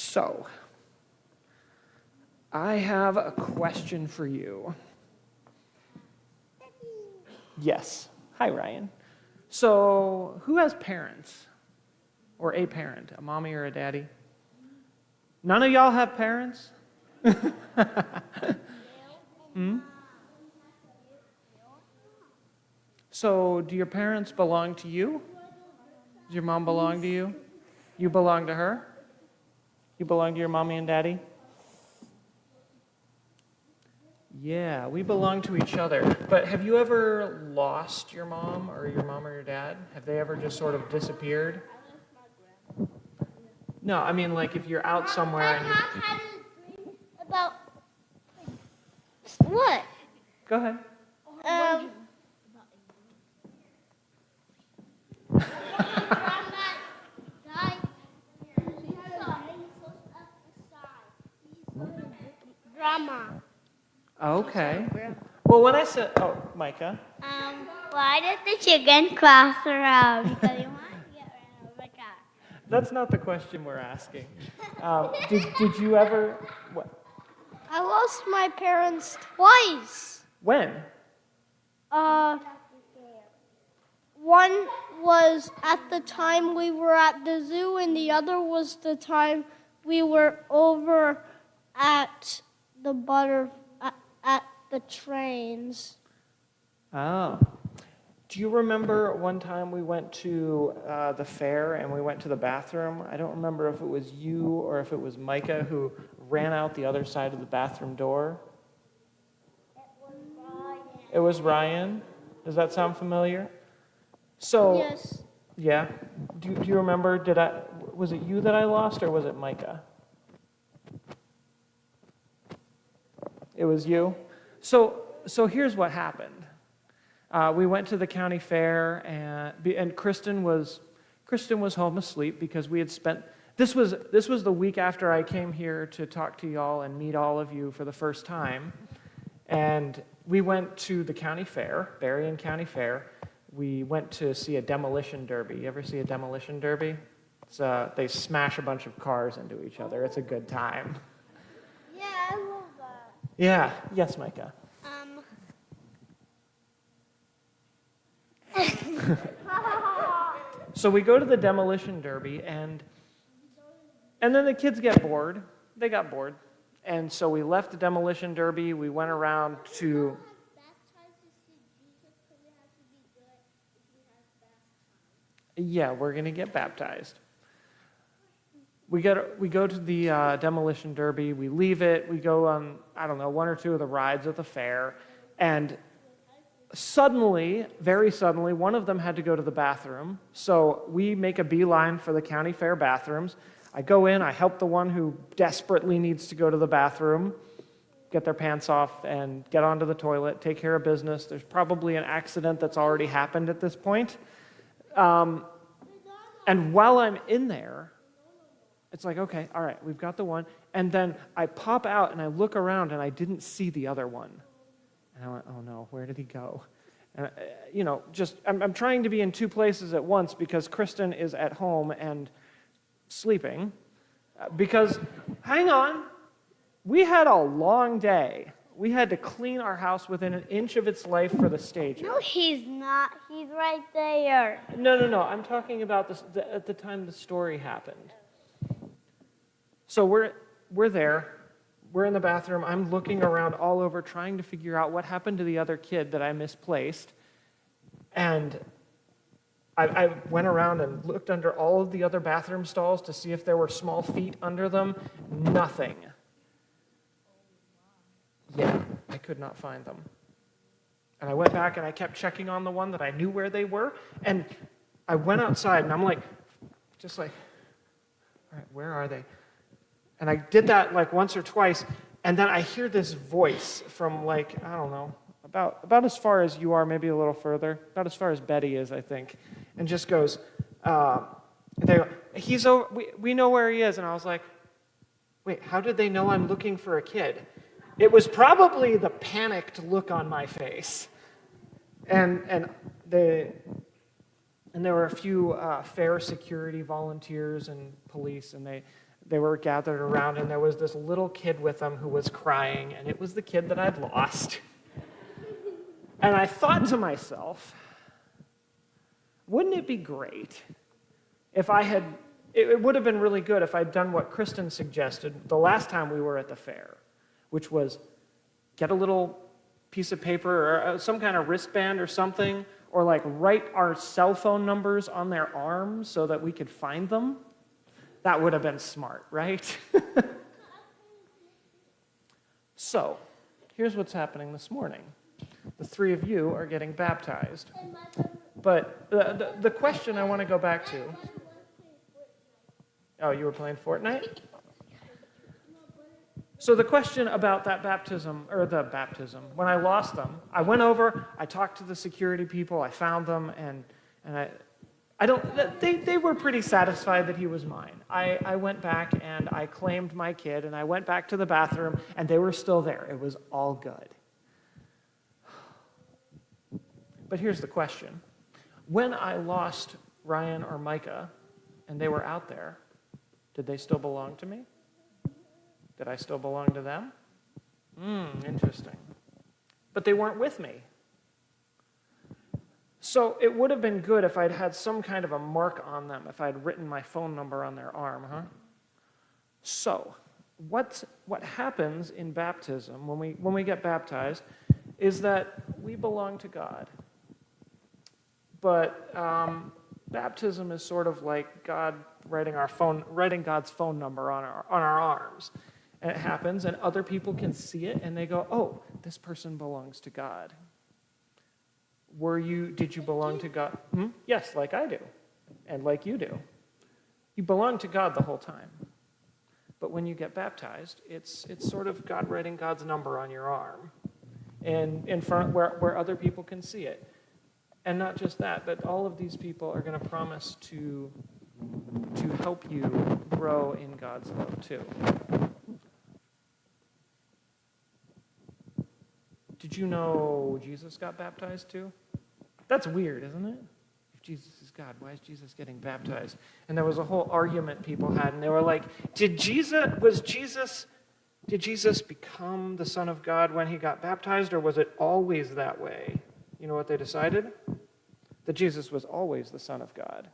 So, I have a question for you. Yes. Hi, Ryan. So, who has parents? Or a parent? A mommy or a daddy? None of y'all have parents? So, do your parents belong to you? Does your mom belong to you? You belong to her? You belong to your mommy and daddy? Yeah, we belong to each other. But have you ever lost your mom or your dad? Have they ever just sort of disappeared? No, I mean like if you're out somewhere and you... About what? Go ahead. Drama. Okay. Well, when I said... Oh, Micah. Why did the chicken cross around? Because you want to get rid of the cat. That's not the question we're asking. Did you ever... What? I lost my parents twice. When? One was at the time we were at the zoo, and the other was the time we were over at the at the trains. Oh. Do you remember one time we went to the fair and we went to the bathroom? I don't remember if it was you or if it was Micah who ran out the other side of the bathroom door. It was Ryan. Does that sound familiar? So, Yes. Yeah. Do you remember, was it you that I lost or was it Micah? It was you? So here's what happened. We went to the county fair, and Kristen was home asleep because we had spent. This was the week after I came here to talk to y'all and meet all of you for the first time, and we went to the county fair, Berrien County Fair. We went to see a demolition derby. You ever see a demolition derby? They smash a bunch of cars into each other. It's a good time. Yeah, I love that. Yeah. Yes, Micah. So we go to the demolition derby, and then the kids get bored. They got bored. And so we left the demolition derby. We went around to... Yeah, we're going to get baptized. We go to the demolition derby. We leave it. We go on, I don't know, one or two of the rides at the fair. And suddenly, very suddenly, one of them had to go to the bathroom. So we make a beeline for the county fair bathrooms. I go in, I help the one who desperately needs to go to the bathroom, get their pants off and get onto the toilet, take care of business. There's probably an accident that's already happened at this point. And while I'm in there, it's like, okay, all right, we've got the one. And then I pop out and I look around and I didn't see the other one. And I went, oh no, where did he go? And, I'm trying to be in two places at once because Kristen is at home and sleeping. Because, hang on, we had a long day. We had to clean our house within an inch of its life for the stage. No, he's not. He's right there. No. I'm talking about at the time the story happened. So we're there. We're in the bathroom. I'm looking around all over trying to figure out what happened to the other kid that I misplaced. And I went around and looked under all of the other bathroom stalls to see if there were small feet under them. Nothing. Yeah, I could not find them. And I went back and I kept checking on the one that I knew where they were. And I went outside and I'm like, all right, where are they? And I did that like once or twice. And then I hear this voice from like, I don't know, about as far as you are, maybe a little further, about as far as Betty is, I think. And just goes, they go, he's over, we know where he is. And I was like, wait, how did they know I'm looking for a kid? It was probably the panicked look on my face. And there were a few fair security volunteers and police, and they were gathered around, and there was this little kid with them who was crying, and it was the kid that I'd lost. And I thought to myself, wouldn't it be great if it would have been really good if I'd done what Kristen suggested the last time we were at the fair, which was get a little piece of paper or some kind of wristband or something, or like write our cell phone numbers on their arms so that we could find them. That would have been smart, right? So, here's what's happening this morning. The three of you are getting baptized. But the question I want to go back to... Oh, you were playing Fortnite? So the question about that baptism, when I lost them, I went over, I talked to the security people, I found them, and they were pretty satisfied that he was mine. I went back and I claimed my kid, and I went back to the bathroom, and they were still there. It was all good. But here's the question. When I lost Ryan or Micah, and they were out there, did they still belong to me? Did I still belong to them? Interesting. But they weren't with me. So it would have been good if I'd had some kind of a mark on them, if I'd written my phone number on their arm, huh? So what happens in baptism, when we get baptized, is that we belong to God. But baptism is sort of like God writing God's phone number on our arms. And it happens, and other people can see it, and they go, oh, this person belongs to God. Did you belong to God? Yes, like I do, and like you do. You belong to God the whole time. But when you get baptized, it's sort of God writing God's number on your arm, and in front where other people can see it. And not just that, but all of these people are going to promise to help you grow in God's love too. Did you know Jesus got baptized too? That's weird, isn't it? If Jesus is God, why is Jesus getting baptized? And there was a whole argument people had, and they were like, did Jesus become the Son of God when he got baptized, or was it always that way? You know what they decided? That Jesus was always the Son of God.